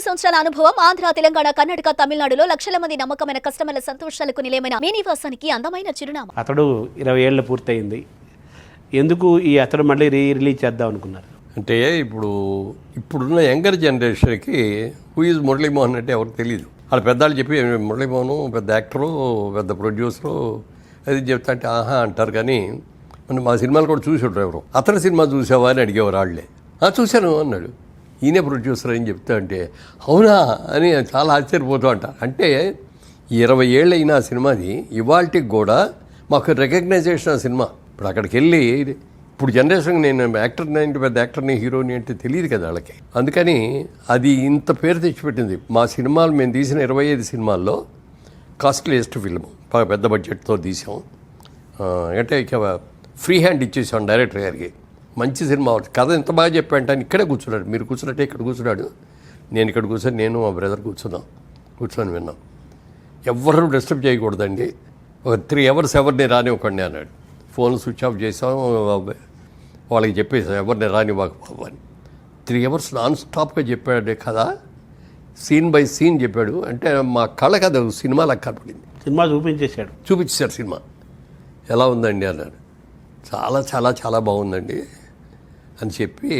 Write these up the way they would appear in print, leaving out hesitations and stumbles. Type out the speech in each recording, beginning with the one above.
15 సంవత్సరాల అనుభవం ఆంధ్ర, తెలంగాణ, కర్ణాటక, తమిళనాడులో లక్షల మంది నమ్మకమైన కస్టమర్ల సంతోషాలకు నిలయమైన మీ నివాసానికి అందమైన చిరునామా. అతడు 20 ఏళ్ళు పూర్తయింది. ఎందుకు ఈ అతడు మళ్ళీ రిలీజ్ చేద్దాం అనుకున్నారు? అంటే ఇప్పుడున్న యంగర్ జనరేషన్కి హూ ఈజ్ మురళీమోహన్ అంటే ఎవరికి తెలియదు. వాళ్ళ పెద్దవాళ్ళు చెప్పి మురళీమోహన్ పెద్ద యాక్టరు, పెద్ద ప్రొడ్యూసరు అది చెప్తా అంటే ఆహా అంటారు. కానీ మనం మా సినిమాలు కూడా చూసి ఉంటారు. ఎవరు అతని సినిమా చూసావా అని అడిగేవారు. వాళ్ళే చూశాను అన్నాడు. ఈయనే ప్రొడ్యూసర్ అని చెప్తా అంటే అవునా అని చాలా ఆశ్చర్యపోతూ అంటారు. అంటే 20 ఏళ్ళు అయిన ఆ సినిమాది ఇవాళకి కూడా మాకు రికగ్నైజేషన్ ఆ సినిమా. ఇప్పుడు అక్కడికి వెళ్ళి ఇప్పుడు జనరేషన్కి నేను యాక్టర్ని అంటే పెద్ద యాక్టర్ని, హీరోని అంటే తెలియదు కదా వాళ్ళకి. అందుకని అది ఇంత పేరు తెచ్చిపెట్టింది. మా సినిమాలు మేము తీసిన 25 సినిమాల్లో కాస్ట్లీయెస్ట్ ఫిల్మ్, పెద్ద బడ్జెట్తో తీసాం. అంటే ఇక ఫ్రీ హ్యాండ్ ఇచ్చేసాం డైరెక్టర్ గారికి. మంచి సినిమా కథ ఎంత బాగా చెప్పాంటే అని ఇక్కడే కూర్చున్నాడు. మీరు కూర్చున్నట్టే ఇక్కడ కూర్చున్నాడు, నేను ఇక్కడ కూర్చొని నేను మా బ్రదర్ కూర్చొని విన్నాం. ఎవరు డిస్టర్బ్ చేయకూడదండి, ఒక 3 అవర్స్ ఎవరిని రానివ్వకండి అన్నాడు. ఫోన్ స్విచ్ ఆఫ్ చేసాం, వాళ్ళకి చెప్పేసాం ఎవరిని రానివ్వక బాబు అని. 3 అవర్స్ నాన్ స్టాప్గా చెప్పాడు కదా, సీన్ బై సీన్ చెప్పాడు. అంటే మా కళ కదా సినిమాలా కనపడింది. సినిమా చూపించేశాడు. సినిమా ఎలా ఉందండి అన్నాడు. చాలా చాలా చాలా బాగుందండి అని చెప్పి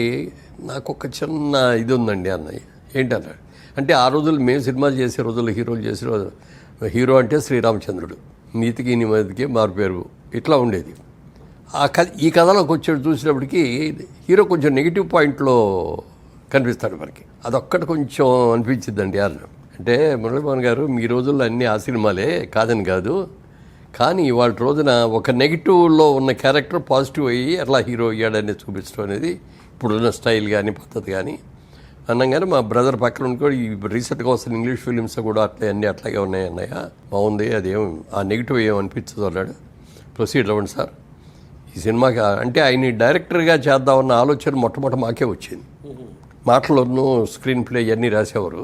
నాకు ఒక చిన్న ఇది ఉందండి అన్నయ్య. ఏంటన్నాడు అంటే ఆ రోజులు మేము సినిమాలు చేసే రోజుల్లో హీరోలు చేసే రోజు హీరో అంటే శ్రీరామచంద్రుడు, నీతికి నిమతికి మారుపేరు ఇట్లా ఉండేది. ఈ కథలోకి వచ్చాడు చూసినప్పటికీ హీరో కొంచెం నెగిటివ్ పాయింట్లో కనిపిస్తాడు మనకి. అదొక్కటి కొంచెం అనిపించిందండి అన్న. అంటే మురళీమోహన్ గారు మీ రోజుల్లో అన్నీ ఆ సినిమాలే కాదని కాదు, కానీ ఇవాళ రోజున ఒక నెగిటివ్లో ఉన్న క్యారెక్టర్ పాజిటివ్ అయ్యి అట్లా హీరో అయ్యాడని చూపించడం అనేది ఇప్పుడున్న స్టైల్ కానీ పద్ధతి కానీ అన్నగానే మా బ్రదర్ పక్కన కూడా ఈ రీసెంట్గా వస్తున్న ఇంగ్లీష్ ఫిలిమ్స్ కూడా అట్లాగే ఉన్నాయి అన్నయ్య, బాగుంది, అదేం ఆ నెగిటివ్ ఏం అనిపించదు అన్నాడు. ప్రొసీడ్ అవ్వండి సార్ ఈ సినిమాకి. అంటే ఆయన డైరెక్టర్గా చేద్దామన్న ఆలోచన మొట్టమొదటి మాకే వచ్చింది. మాటలను స్క్రీన్ ప్లే ఇవన్నీ రాసేవారు,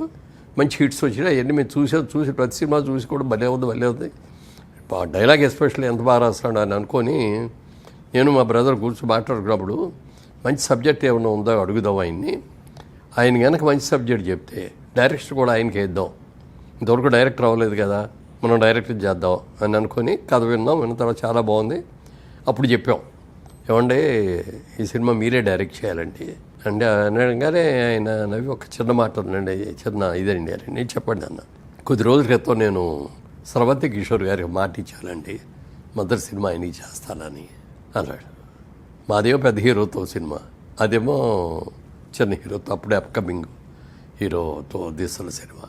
మంచి హిట్స్ వచ్చినాయి. అవన్నీ మేము చూసి ప్రతి సినిమా చూసి కూడా భలే ఉంది. డైలాగ్ ఎస్పెషల్లీ ఎంత బాగా రాస్తాడు అని అనుకొని నేను మా బ్రదర్ కూర్చొని మాట్లాడుకున్నప్పుడు మంచి సబ్జెక్ట్ ఏమైనా ఉందో అడుగుదాం ఆయన్ని. ఆయన కనుక మంచి సబ్జెక్ట్ చెప్తే డైరెక్టర్ కూడా ఆయనకి వేద్దాం, ఇంతవరకు డైరెక్టర్ అవ్వలేదు కదా మనం డైరెక్టర్ చేద్దాం అని అనుకొని కథ విన్న తర్వాత చాలా బాగుంది. అప్పుడు చెప్పాం ఏమంటే ఈ సినిమా మీరే డైరెక్ట్ చేయాలండి అంటే అనగానే ఆయన నవ్వి ఒక చిన్న మాట ఉందండి, చిన్న ఇదండి అని నేను చెప్పండి అన్న. కొద్ది రోజుల క్రితం నేను స్రవంతి కిషోర్ గారికి మాట ఇచ్చానండి మొదటి సినిమా ఆయనకి చేస్తానని అన్నాడు. మాదేమో పెద్ద హీరోతో సినిమా, అదేమో చిన్న హీరోతో అప్పుడే అప్కమింగ్ హీరోతో తీస్తున్న సినిమా.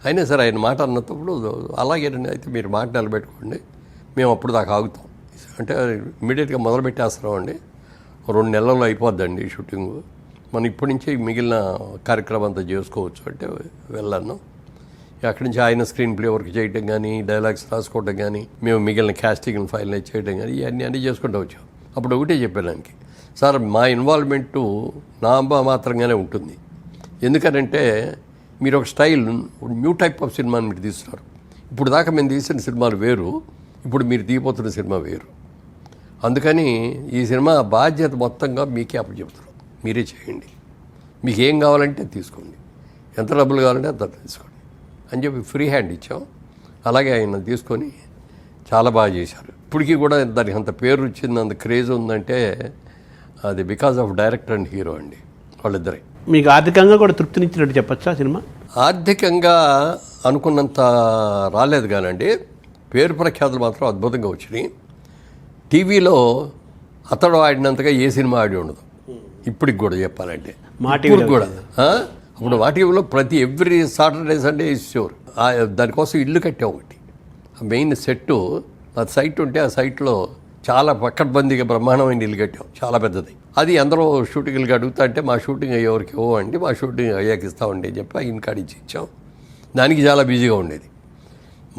అయినా సరే ఆయన మాట అన్నప్పుడు అలాగేనండి అయితే మీరు మాట నిలబెట్టుకోండి, మేము అప్పుడు దాకా ఆగుతాం అంటే ఇమ్మీడియట్గా మొదలు పెట్టేస్తున్నామండి, 2 నెలల్లో అయిపోద్దండి షూటింగు, మనం ఇప్పటి నుంచి మిగిలిన కార్యక్రమం అంతా చేసుకోవచ్చు అంటే వెళ్ళాను. అక్కడి నుంచి ఆయన స్క్రీన్ ప్లే వర్క్ చేయడం కానీ, డైలాగ్స్ రాసుకోవడం కానీ, మేము మిగిలిన క్యాస్టింగ్ ఫైనల్ చేయడం కానీ ఇవన్నీ చేసుకుంటూ వచ్చాం. అప్పుడు ఒకటే చెప్పాను దానికి, సార్ మా ఇన్వాల్వ్మెంటు నా మాత్రంగానే ఉంటుంది, ఎందుకనంటే మీరు ఒక స్టైల్ న్యూ టైప్ ఆఫ్ సినిమాని మీరు తీస్తున్నారు. ఇప్పుడు దాకా మేము తీసిన సినిమాలు వేరు, ఇప్పుడు మీరు తీయబోతున్న సినిమా వేరు. అందుకని ఈ సినిమా బాధ్యత మొత్తంగా మీకే అప్పచెప్తున్నాం, మీరే చేయండి, మీకు ఏం కావాలంటే తీసుకోండి, ఎంత డబ్బులు కావాలంటే అంత తీసుకోండి అని చెప్పి ఫ్రీ హ్యాండ్ ఇచ్చాం. అలాగే ఆయన తీసుకొని చాలా బాగా చేశారు. ఇప్పటికీ కూడా దానికి అంత పేరు వచ్చింది, అంత క్రేజ్ ఉందంటే అది because of director and hero అండి వాళ్ళిద్దరే. మీకు ఆర్థికంగా కూడా తృప్తినిచ్చినట్టు చెప్పచ్చా సినిమా? ఆర్థికంగా అనుకున్నంత రాలేదు కానండి, పేరు ప్రఖ్యాతులు మాత్రం అద్భుతంగా వచ్చినాయి. టీవీలో అతడు ఆడినంతగా ఏ సినిమా ఆడి ఉండదు ఇప్పటికి కూడా చెప్పాలంటే. ఇప్పుడు కూడా ఇప్పుడు మా టీవీలో ఎవ్రీ సాటర్డే సండే ఇచ్చేవారు. దానికోసం ఇల్లు కట్టాం ఒకటి, మెయిన్ సెట్టు ఆ సైట్ ఉంటే ఆ సైట్లో చాలా పక్కడ్బందీగా బ్రహ్మాండమైన ఇల్లు కట్టాం, చాలా పెద్దది. అది అందరూ షూటింగ్లకి అడుగుతా అంటే మా షూటింగ్ అయ్యేవరకు ఇవ్వండి, మా షూటింగ్ అయ్యాక ఇస్తామండి అని చెప్పి ఆయన కాడిచ్చి ఇచ్చాం. దానికి చాలా బిజీగా ఉండేది.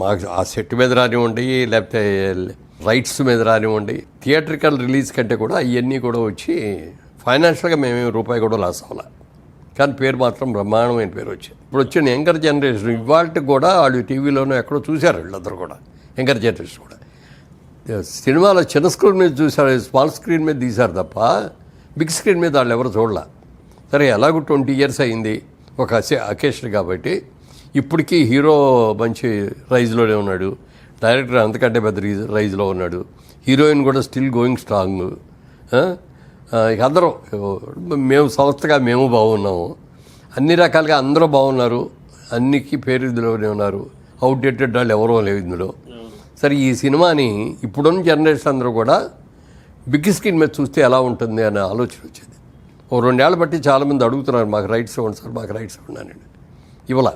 మాకు ఆ సెట్ మీద రానివ్వండి, లేకపోతే రైట్స్ మీద రానివ్వండి, థియేట్రికల్ రిలీజ్ కంటే కూడా అవన్నీ కూడా వచ్చి ఫైనాన్షియల్గా మేమేమి రూపాయి కూడా లాస్ అవ్వాలి. కానీ పేరు మాత్రం బ్రహ్మాండమైన పేరు వచ్చింది. ఇప్పుడు వచ్చిన యంగర్ జనరేషన్ ఇవాళకి కూడా వాళ్ళు టీవీలోనూ ఎక్కడో చూశారు, వీళ్ళందరూ కూడా యంగర్ జనరేషన్ కూడా సినిమాలో చిన్న స్క్రీన్ మీద చూశారు, స్మాల్ స్క్రీన్ మీద తీశారు తప్ప బిగ్ స్క్రీన్ మీద వాళ్ళు ఎవరు చూడలే. సరే ఎలాగో 20 years అయింది, ఒక అకేషన్ కాబట్టి ఇప్పటికీ హీరో మంచి రైజ్లోనే ఉన్నాడు, డైరెక్టర్ అంతకంటే పెద్ద రైజ్లో ఉన్నాడు, హీరోయిన్ కూడా స్టిల్ గోయింగ్ స్ట్రాంగ్. ఇక అందరం మేము సంస్థగా మేము బాగున్నాము, అన్ని రకాలుగా అందరూ బాగున్నారు, అన్నికి పేరు ఇందులోనే ఉన్నారు, అవుట్డేటెడ్ వాళ్ళు ఎవరో లేవు ఇందులో. సరే ఈ సినిమాని ఇప్పుడున్న జనరేషన్ అందరూ కూడా బిగ్ స్క్రీన్ మీద చూస్తే ఎలా ఉంటుంది అనే ఆలోచన వచ్చింది. ఓ 2 ఏళ్ళ బట్టి చాలామంది అడుగుతున్నారు, మాకు రైట్స్ ఇవ్వండి సార్, మాకు రైట్స్ ఇవ్వండి అని. ఇవ్వాల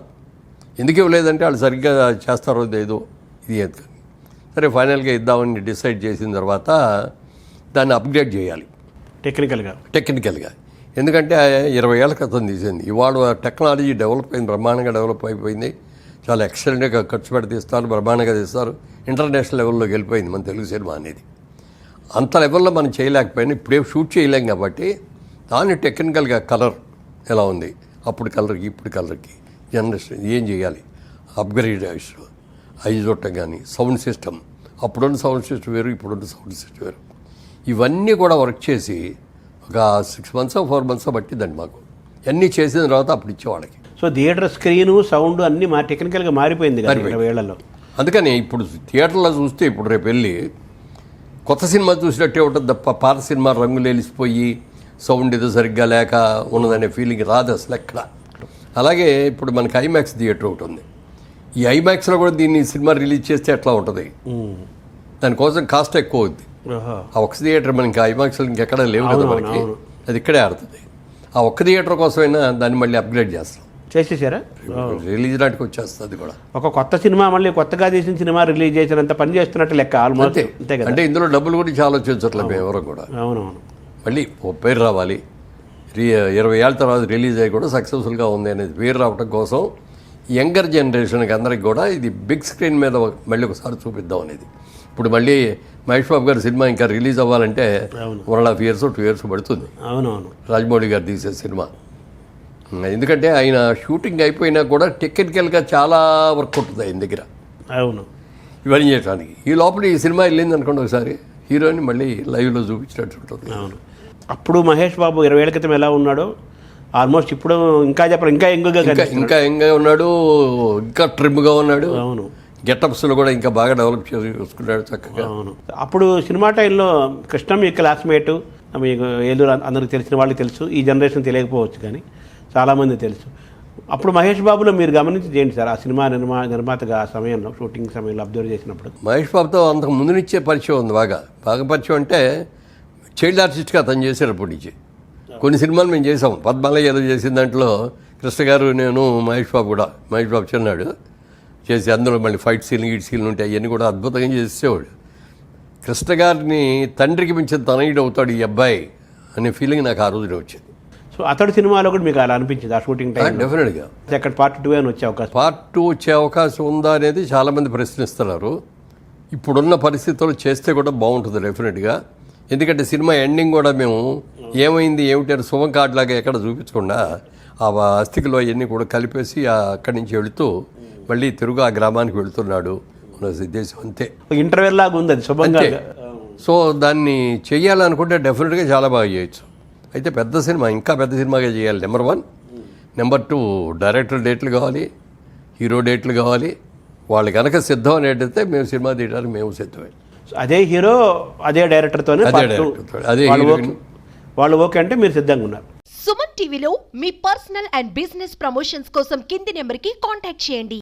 ఎందుకు ఇవ్వలేదంటే వాళ్ళు సరిగ్గా చేస్తారో లేదో ఇది ఏది కానీ. సరే ఫైనల్గా ఇద్దామని డిసైడ్ చేసిన తర్వాత దాన్ని అప్గ్రేడ్ చేయాలి టెక్నికల్గా. ఎందుకంటే 20 ఏళ్ళ క్రితం తీసింది. ఇవాళ టెక్నాలజీ డెవలప్ అయింది, బ్రహ్మాండంగా డెవలప్ అయిపోయింది, చాలా ఎక్సలెంట్గా ఖర్చు పెట్టి తీస్తారు, బ్రహ్మాండంగా తీస్తారు, ఇంటర్నేషనల్ లెవెల్లోకి వెళ్ళిపోయింది మన తెలుగు సినిమా అనేది. అంత లెవెల్లో మనం చేయలేకపోయినా ఇప్పుడే షూట్ చేయలేం కాబట్టి దాన్ని టెక్నికల్గా కలర్ ఎలా ఉంది, అప్పుడు కలర్కి ఇప్పుడు కలర్కి జనరేషన్ ఏం చేయాలి, అప్గ్రేడ్ ఐజోటం కానీ సౌండ్ సిస్టమ్, అప్పుడున్న సౌండ్ సిస్టమ్ వేరు, ఇప్పుడున్న సౌండ్ సిస్టమ్ వేరు, ఇవన్నీ కూడా వర్క్ చేసి ఒక 6 months 4 months పట్టిందండి మాకు. అన్నీ చేసిన తర్వాత అప్పుడు ఇచ్చే వాళ్ళకి. సో థియేటర్ స్క్రీను సౌండ్ అన్నీ టెక్నికల్గా మారిపోయింది కదా 20 ఏళ్లలో. అందుకని ఇప్పుడు థియేటర్లో చూస్తే ఇప్పుడు రేపు వెళ్ళి కొత్త సినిమా చూసినట్టే ఉంటుంది తప్ప పాత సినిమా రంగులు వెలిసిపోయి సౌండ్ ఏదో సరిగ్గా లేక ఉన్నదనే ఫీలింగ్ రాదు అసలు ఎక్కడ. అలాగే ఇప్పుడు మనకి ఐమాక్స్ థియేటర్ ఒకటి ఉంది. ఈ ఐమాక్స్లో కూడా దీన్ని సినిమా రిలీజ్ చేస్తే ఎట్లా ఉంటుంది, దానికోసం కాస్ట్ ఎక్కువ అవుద్ది. ఆ ఒక్క థియేటర్ మనకి ఐమాక్స్లో ఇంకెక్కడ లేవు కదా మనకి, అది ఇక్కడే ఆడుతుంది. ఆ ఒక్క థియేటర్ కోసమైనా దాన్ని మళ్ళీ అప్గ్రేడ్ చేస్తాం, చేసేసారా, రిలీజ్ నాటికి వచ్చేస్తుంది. అది కూడా ఒక కొత్త సినిమా మళ్ళీ కొత్తగా తీసిన సినిమా రిలీజ్ చేసినంత పని చేస్తున్నట్టు లెక్క ఆల్మోస్ట్. అంతే కదా. అంటే ఇందులో డబ్బులు గురించి ఆలోచించట్లేదు మేము ఎవరు కూడా. అవునవును. మళ్ళీ ఓ పేరు రావాలి, 20 ఏళ్ళ తర్వాత రిలీజ్ అయ్యి కూడా సక్సెస్ఫుల్గా ఉంది అనేది పేరు రావడం కోసం యంగర్ జనరేషన్కి అందరికి కూడా ఇది బిగ్ స్క్రీన్ మీద మళ్ళీ ఒకసారి చూపిద్దాం అనేది. ఇప్పుడు మళ్ళీ మహేష్ బాబు గారి సినిమా ఇంకా రిలీజ్ అవ్వాలంటే 1.5 years 2 years పడుతుంది. అవునవును. రాజమౌళి గారు తీసే సినిమా. ఎందుకంటే ఆయన షూటింగ్ అయిపోయినా కూడా టెక్నికల్గా చాలా వర్క్ ఉంటుంది ఆయన దగ్గర. అవును. ఇవన్నీ చేయడానికి ఈ లోపల ఈ సినిమా వెళ్ళింది అనుకోండి ఒకసారి హీరోని మళ్ళీ లైవ్లో చూపించినట్టు ఉంటుంది. అవును. అప్పుడు మహేష్ బాబు 20 ఏళ్ల క్రితం ఎలా ఉన్నాడో ఆల్మోస్ట్ ఇప్పుడు ఇంకా చెప్పరు, ఇంకా యంగ్గా ఉన్నాడు, ఇంకా ట్రిమ్గా ఉన్నాడు. అవును. గెటప్స్లో కూడా ఇంకా బాగా డెవలప్ చేసుకున్నాడు చక్కగా. అవును. అప్పుడు సినిమా టైంలో కృష్ణ మీ క్లాస్మేట్, మీకు ఏలూరు అందరికి తెలిసిన వాళ్ళకి తెలుసు, ఈ జనరేషన్ తెలియకపోవచ్చు కానీ చాలామంది తెలుసు. అప్పుడు మహేష్ బాబులో మీరు గమనించి చేయండి సార్, ఆ సినిమా నిర్మాతగా ఆ సమయంలో షూటింగ్ సమయంలో అబ్జర్వ్ చేసినప్పుడు. మహేష్ బాబుతో అంతకు ముందు నుంచే పరిచయం ఉంది, బాగా పరిచయం. అంటే చైల్డ్ ఆర్టిస్ట్గా అతను చేసేటప్పటి నుంచి కొన్ని సినిమాలు మేము చేసాం. పద్మాలయ ఏదో చేసిన దాంట్లో కృష్ణ గారు, నేను, మహేష్ బాబు చిన్నాడు చేసి అందులో మళ్ళీ ఫైట్ సీన్లు ఉంటాయి, అవన్నీ కూడా అద్భుతంగా చేసేవాడు. కృష్ణ గారిని తండ్రికి మించిన తనయుడు అవుతాడు ఈ అబ్బాయి అనే ఫీలింగ్ నాకు ఆ రోజునే వచ్చింది. సో అతడి సినిమాలో కూడా మీకు అలా అనిపించింది ఆ షూటింగ్ టైం? డెఫినెట్గా. అక్కడ పార్ట్ 2 అని వచ్చే అవకాశం, పార్ట్ 2 వచ్చే అవకాశం ఉందా అనేది చాలామంది ప్రశ్నిస్తున్నారు. ఇప్పుడున్న పరిస్థితుల్లో చేస్తే కూడా బాగుంటుంది డెఫినెట్గా. ఎందుకంటే సినిమా ఎండింగ్ కూడా మేము ఏమైంది ఏమిటి అని శుభం కార్డులాగా ఎక్కడ చూపించకుండా ఆ అస్థికలో అవన్నీ కూడా కలిపేసి అక్కడి నుంచి వెళుతూ మళ్ళీ తిరుగు ఆ గ్రామానికి వెళుతున్నాడు మన ఉద్దేశం. అంతే, ఇంటర్వెల్ లాగా ఉంది అది శుభంగా. సో దాన్ని చెయ్యాలనుకుంటే డెఫినెట్గా చాలా బాగా చేయొచ్చు. అయితే పెద్ద సినిమా, ఇంకా పెద్ద సినిమాగా చేయాలి. నెంబర్ 1. నెంబర్ 2 డైరెక్టర్ డేట్లు కావాలి, హీరో డేట్లు కావాలి. వాళ్ళు కనుక సిద్ధం అనేటైతే మేము సినిమా తీయడానికి మేము సిద్ధమే. అదే హీరో అదే డైరెక్టర్తోనే వాళ్ళు ఓకే అంటే మీరు సిద్ధంగా ఉన్నారు. సుమన్ టీవీలో మీ పర్సనల్ అండ్ బిజినెస్ ప్రమోషన్స్ కోసం కింది నెంబర్కి కాంటాక్ట్ చేయండి.